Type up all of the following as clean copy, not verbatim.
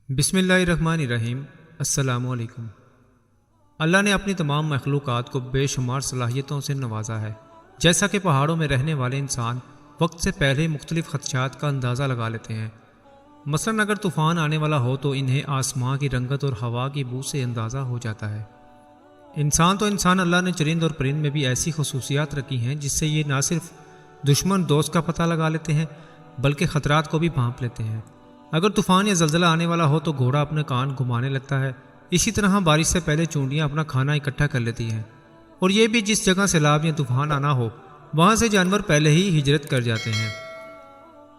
بسم اللہ الرحمن الرحیم۔ السلام علیکم۔ اللہ نے اپنی تمام مخلوقات کو بے شمار صلاحیتوں سے نوازا ہے، جیسا کہ پہاڑوں میں رہنے والے انسان وقت سے پہلے مختلف خدشات کا اندازہ لگا لیتے ہیں۔ مثلاً اگر طوفان آنے والا ہو تو انہیں آسمان کی رنگت اور ہوا کی بو سے اندازہ ہو جاتا ہے۔ انسان اللہ نے چرند اور پرند میں بھی ایسی خصوصیات رکھی ہیں جس سے یہ نہ صرف دشمن دوست کا پتہ لگا لیتے ہیں بلکہ خطرات کو بھی بھانپ لیتے ہیں۔ اگر طوفان یا زلزلہ آنے والا ہو تو گھوڑا اپنے کان گھمانے لگتا ہے، اسی طرح بارش سے پہلے چونٹیاں اپنا کھانا اکٹھا کر لیتی ہیں، اور یہ بھی جس جگہ سیلاب یا طوفان آنا ہو وہاں سے جانور پہلے ہی ہجرت کر جاتے ہیں۔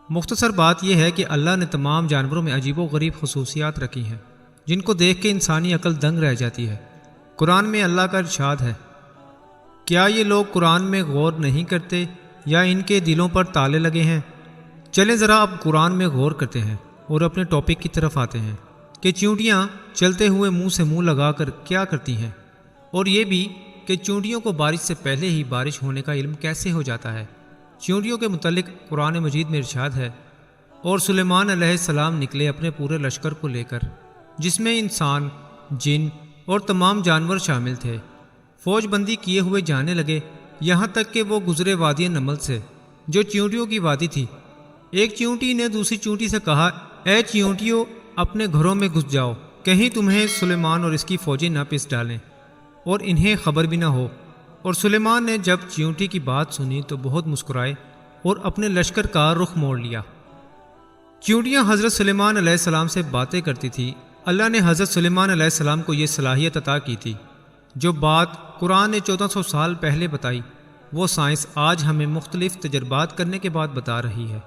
مختصر بات یہ ہے کہ اللہ نے تمام جانوروں میں عجیب و غریب خصوصیات رکھی ہیں جن کو دیکھ کے انسانی عقل دنگ رہ جاتی ہے۔ قرآن میں اللہ کا ارشاد ہے، کیا یہ لوگ قرآن میں غور نہیں کرتے یا ان کے دلوں پر تالے لگے ہیں؟ چلیں ذرا اب قرآن میں غور کرتے ہیں اور اپنے ٹاپک کی طرف آتے ہیں کہ چیونٹیاں چلتے ہوئے منہ سے منہ لگا کر کیا کرتی ہیں، اور یہ بھی کہ چیونٹیوں کو بارش سے پہلے ہی بارش ہونے کا علم کیسے ہو جاتا ہے۔ چیونٹیوں کے متعلق قرآن مجید میں ارشاد ہے، اور سلیمان علیہ السلام نکلے اپنے پورے لشکر کو لے کر، جس میں انسان، جن اور تمام جانور شامل تھے۔ فوج بندی کیے ہوئے جانے لگے یہاں تک کہ وہ گزرے وادی نمل سے، جو چیونٹیوں کی وادی تھی۔ ایک چیونٹی نے دوسری چیونٹی سے کہا، اے چیونٹیوں، اپنے گھروں میں گھس جاؤ، کہیں تمہیں سلیمان اور اس کی فوجیں نہ پس ڈالیں اور انہیں خبر بھی نہ ہو۔ اور سلیمان نے جب چیونٹی کی بات سنی تو بہت مسکرائے اور اپنے لشکر کا رخ موڑ لیا۔ چیونٹیاں حضرت سلیمان علیہ السلام سے باتیں کرتی تھی۔ اللہ نے حضرت سلیمان علیہ السلام کو یہ صلاحیت عطا کی تھی، جو بات قرآن نے 1400 سال پہلے بتائی، وہ سائنس آج ہمیں مختلف تجربات کرنے کے بعد بتا رہی ہے۔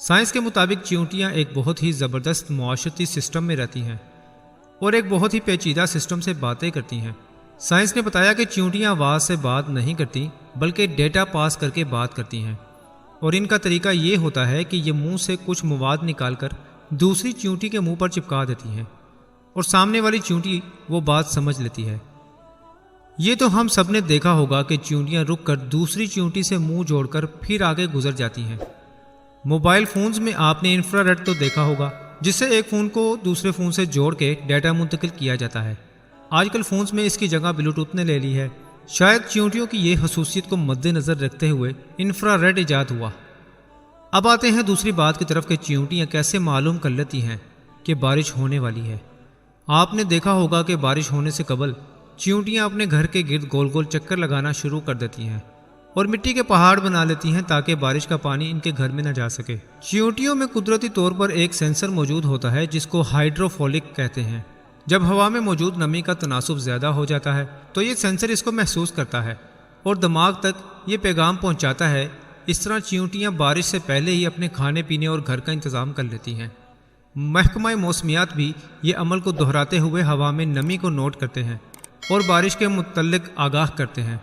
سائنس کے مطابق چیونٹیاں ایک بہت ہی زبردست معاشرتی سسٹم میں رہتی ہیں اور ایک بہت ہی پیچیدہ سسٹم سے باتیں کرتی ہیں۔ سائنس نے بتایا کہ چیونٹیاں آواز سے بات نہیں کرتی بلکہ ڈیٹا پاس کر کے بات کرتی ہیں، اور ان کا طریقہ یہ ہوتا ہے کہ یہ منہ سے کچھ مواد نکال کر دوسری چیونٹی کے منہ پر چپکا دیتی ہیں، اور سامنے والی چیونٹی وہ بات سمجھ لیتی ہے۔ یہ تو ہم سب نے دیکھا ہوگا کہ چیونٹیاں رک کر دوسری چیونٹی سے منہ جوڑ کر پھر آگے گزر جاتی ہیں۔ موبائل فونز میں آپ نے انفراریڈ تو دیکھا ہوگا، جس سے ایک فون کو دوسرے فون سے جوڑ کے ڈیٹا منتقل کیا جاتا ہے۔ آج کل فونز میں اس کی جگہ بلوٹوتھ نے لے لی ہے۔ شاید چیونٹیوں کی یہ خصوصیت کو مد نظر رکھتے ہوئے انفراریڈ ایجاد ہوا۔ اب آتے ہیں دوسری بات کی طرف کہ چیونٹیاں کیسے معلوم کر لیتی ہیں کہ بارش ہونے والی ہے۔ آپ نے دیکھا ہوگا کہ بارش ہونے سے قبل چیونٹیاں اپنے گھر کے گرد گول گول چکر لگانا شروع کر دیتی ہیں اور مٹی کے پہاڑ بنا لیتی ہیں تاکہ بارش کا پانی ان کے گھر میں نہ جا سکے۔ چیونٹیوں میں قدرتی طور پر ایک سینسر موجود ہوتا ہے جس کو ہائیڈروفولک کہتے ہیں۔ جب ہوا میں موجود نمی کا تناسب زیادہ ہو جاتا ہے تو یہ سینسر اس کو محسوس کرتا ہے اور دماغ تک یہ پیغام پہنچاتا ہے۔ اس طرح چیونٹیاں بارش سے پہلے ہی اپنے کھانے پینے اور گھر کا انتظام کر لیتی ہیں۔ محکمہ موسمیات بھی یہ عمل کو دہراتے ہوئے ہوا میں نمی کو نوٹ کرتے ہیں اور بارش کے متعلق آگاہ کرتے ہیں۔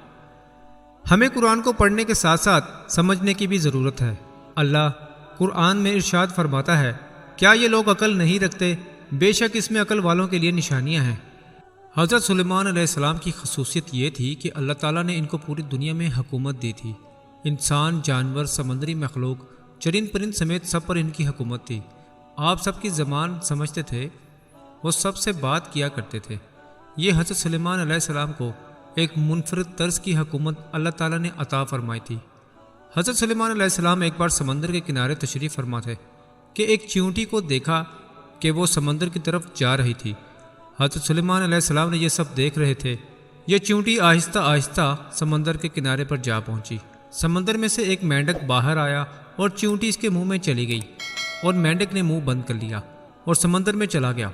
ہمیں قرآن کو پڑھنے کے ساتھ ساتھ سمجھنے کی بھی ضرورت ہے۔ اللہ قرآن میں ارشاد فرماتا ہے، کیا یہ لوگ عقل نہیں رکھتے؟ بے شک اس میں عقل والوں کے لیے نشانیاں ہیں۔ حضرت سلیمان علیہ السلام کی خصوصیت یہ تھی کہ اللہ تعالیٰ نے ان کو پوری دنیا میں حکومت دی تھی۔ انسان، جانور، سمندری مخلوق، چرند پرند سمیت سب پر ان کی حکومت تھی۔ آپ سب کی زبان سمجھتے تھے، وہ سب سے بات کیا کرتے تھے۔ یہ حضرت سلیمان علیہ السلام کو ایک منفرد طرز کی حکومت اللہ تعالیٰ نے عطا فرمائی تھی۔ حضرت سلیمان علیہ السلام ایک بار سمندر کے کنارے تشریف فرما تھے کہ ایک چیونٹی کو دیکھا کہ وہ سمندر کی طرف جا رہی تھی۔ حضرت سلیمان علیہ السلام نے یہ سب دیکھ رہے تھے۔ یہ چیونٹی آہستہ آہستہ سمندر کے کنارے پر جا پہنچی۔ سمندر میں سے ایک مینڈک باہر آیا اور چیونٹی اس کے منہ میں چلی گئی، اور مینڈک نے منہ بند کر لیا اور سمندر میں چلا گیا۔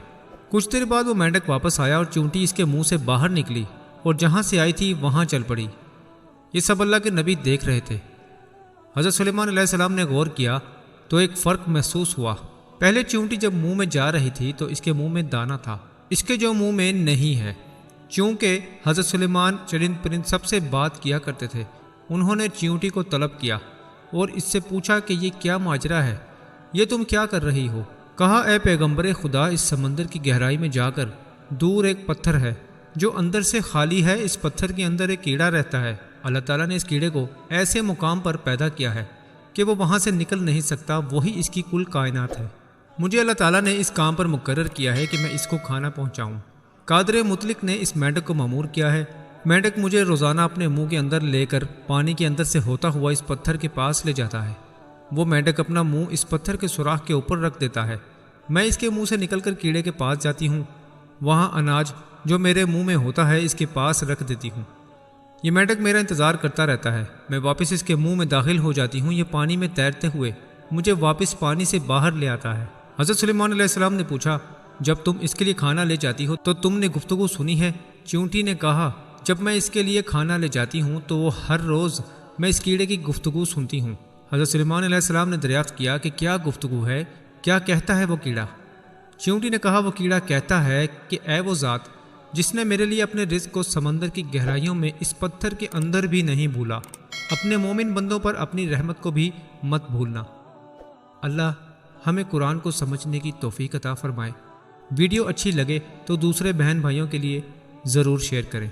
کچھ دیر بعد وہ مینڈک واپس آیا اور چیونٹی اس کے منہ سے باہر نکلی اور جہاں سے آئی تھی وہاں چل پڑی۔ یہ سب اللہ کے نبی دیکھ رہے تھے۔ حضرت سلیمان علیہ السلام نے غور کیا تو ایک فرق محسوس ہوا۔ پہلے چیونٹی جب منہ میں جا رہی تھی تو اس کے منہ میں دانہ تھا، اس کے جو منہ میں نہیں ہے۔ چونکہ حضرت سلیمان چرند پرند سب سے بات کیا کرتے تھے، انہوں نے چیونٹی کو طلب کیا اور اس سے پوچھا کہ یہ کیا ماجرا ہے، یہ تم کیا کر رہی ہو؟ کہا، اے پیغمبر خدا، اس سمندر کی گہرائی میں جا کر دور ایک پتھر ہے جو اندر سے خالی ہے، اس پتھر کے اندر ایک کیڑا رہتا ہے۔ اللہ تعالیٰ نے اس کیڑے کو ایسے مقام پر پیدا کیا ہے کہ وہ وہاں سے نکل نہیں سکتا، وہی اس کی کل کائنات ہے۔ مجھے اللہ تعالیٰ نے اس کام پر مقرر کیا ہے کہ میں اس کو کھانا پہنچاؤں۔ قادر مطلق نے اس مینڈک کو مامور کیا ہے۔ مینڈک مجھے روزانہ اپنے منہ کے اندر لے کر پانی کے اندر سے ہوتا ہوا اس پتھر کے پاس لے جاتا ہے۔ وہ مینڈک اپنا منہ اس پتھر کے سوراخ کے اوپر رکھ دیتا ہے۔ میں اس کے منہ سے نکل کر کیڑے کے پاس جاتی ہوں، وہاں اناج جو میرے منہ میں ہوتا ہے اس کے پاس رکھ دیتی ہوں۔ یہ مینڈک میرا انتظار کرتا رہتا ہے۔ میں واپس اس کے منہ میں داخل ہو جاتی ہوں۔ یہ پانی میں تیرتے ہوئے مجھے واپس پانی سے باہر لے آتا ہے۔ حضرت سلیمان علیہ السلام نے پوچھا، جب تم اس کے لیے کھانا لے جاتی ہو تو تم نے گفتگو سنی ہے؟ چیونٹی نے کہا، جب میں اس کے لیے کھانا لے جاتی ہوں تو وہ ہر روز میں اس کیڑے کی گفتگو سنتی ہوں۔ حضرت سلیمان علیہ السلام نے دریافت کیا کہ کیا گفتگو ہے، کیا کہتا ہے وہ کیڑا؟ چیونٹی نے کہا، وہ کیڑا کہتا ہے کہ اے وہ ذات جس نے میرے لیے اپنے رزق کو سمندر کی گہرائیوں میں اس پتھر کے اندر بھی نہیں بھولا، اپنے مومن بندوں پر اپنی رحمت کو بھی مت بھولنا۔ اللہ ہمیں قرآن کو سمجھنے کی توفیق عطا فرمائے۔ ویڈیو اچھی لگے تو دوسرے بہن بھائیوں کے لیے ضرور شیئر کریں۔